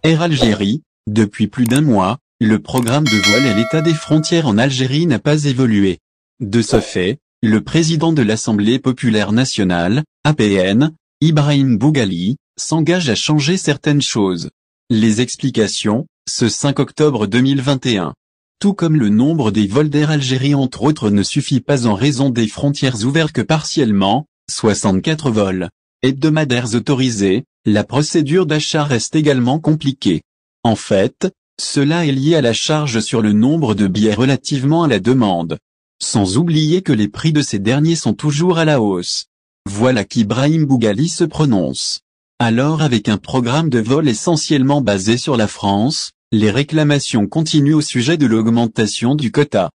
Air Algérie, depuis plus d'un mois, le programme de vol et l'état des frontières en Algérie n'a pas évolué. De ce fait, le président de l'Assemblée populaire nationale, APN, Ibrahim Boughali, s'engage à changer certaines choses. Les explications, ce 5 octobre 2021. Tout comme le nombre des vols d'Air Algérie entre autres ne suffit pas en raison des frontières ouvertes que partiellement, 64 vols hebdomadaires autorisés, la procédure d'achat reste également compliquée. En fait, cela est lié à la charge sur le nombre de billets relativement à la demande. Sans oublier que les prix de ces derniers sont toujours à la hausse. Voilà qu'Ibrahim Boughali se prononce. Alors avec un programme de vol essentiellement basé sur la France, les réclamations continuent au sujet de l'augmentation du quota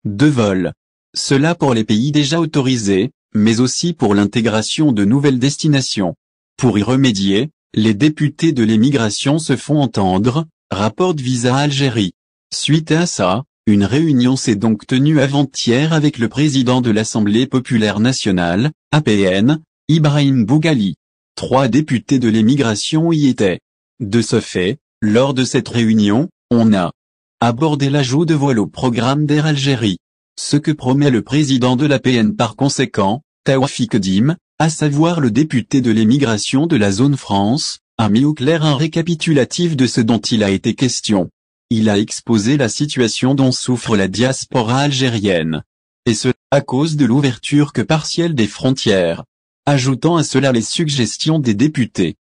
de vol. Cela pour les pays déjà autorisés, mais aussi pour l'intégration de nouvelles destinations. Pour y remédier, les députés de l'émigration se font entendre, rapporte Visa Algérie. Suite à ça, une réunion s'est donc tenue avant-hier avec le président de l'Assemblée populaire nationale, APN, Ibrahim Boughali. 3 députés de l'émigration y étaient. De ce fait, lors de cette réunion, on a abordé l'ajout de vols au programme d'Air Algérie. Ce que promet le président de l'APN par conséquent, Taoufik Dim, à savoir le député de l'émigration de la zone France, a mis au clair un récapitulatif de ce dont il a été question. Il a exposé la situation dont souffre la diaspora algérienne. Et ce, à cause de l'ouverture que partielle des frontières. Ajoutant à cela les suggestions des députés.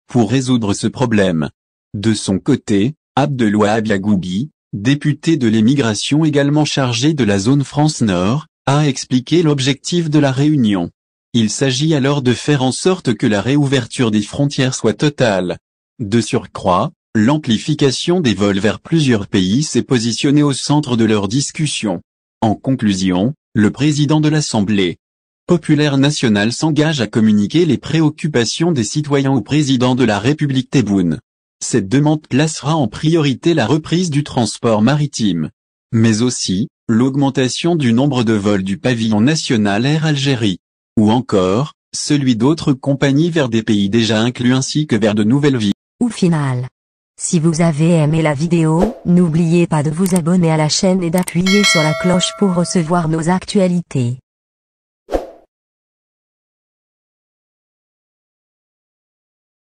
Pour résoudre ce problème. De son côté, Abdelwahab Yagoubi, député de l'émigration également chargé de la zone France Nord, a expliqué l'objectif de la réunion. Il s'agit alors de faire en sorte que la réouverture des frontières soit totale. De surcroît, l'amplification des vols vers plusieurs pays s'est positionnée au centre de leur discussion. En conclusion, le président de l'Assemblée populaire nationale s'engage à communiquer les préoccupations des citoyens au président de la République Tebboune. Cette demande placera en priorité la reprise du transport maritime, mais aussi l'augmentation du nombre de vols du pavillon national Air Algérie, ou encore celui d'autres compagnies vers des pays déjà inclus ainsi que vers de nouvelles villes. Au final, si vous avez aimé la vidéo, n'oubliez pas de vous abonner à la chaîne et d'appuyer sur la cloche pour recevoir nos actualités.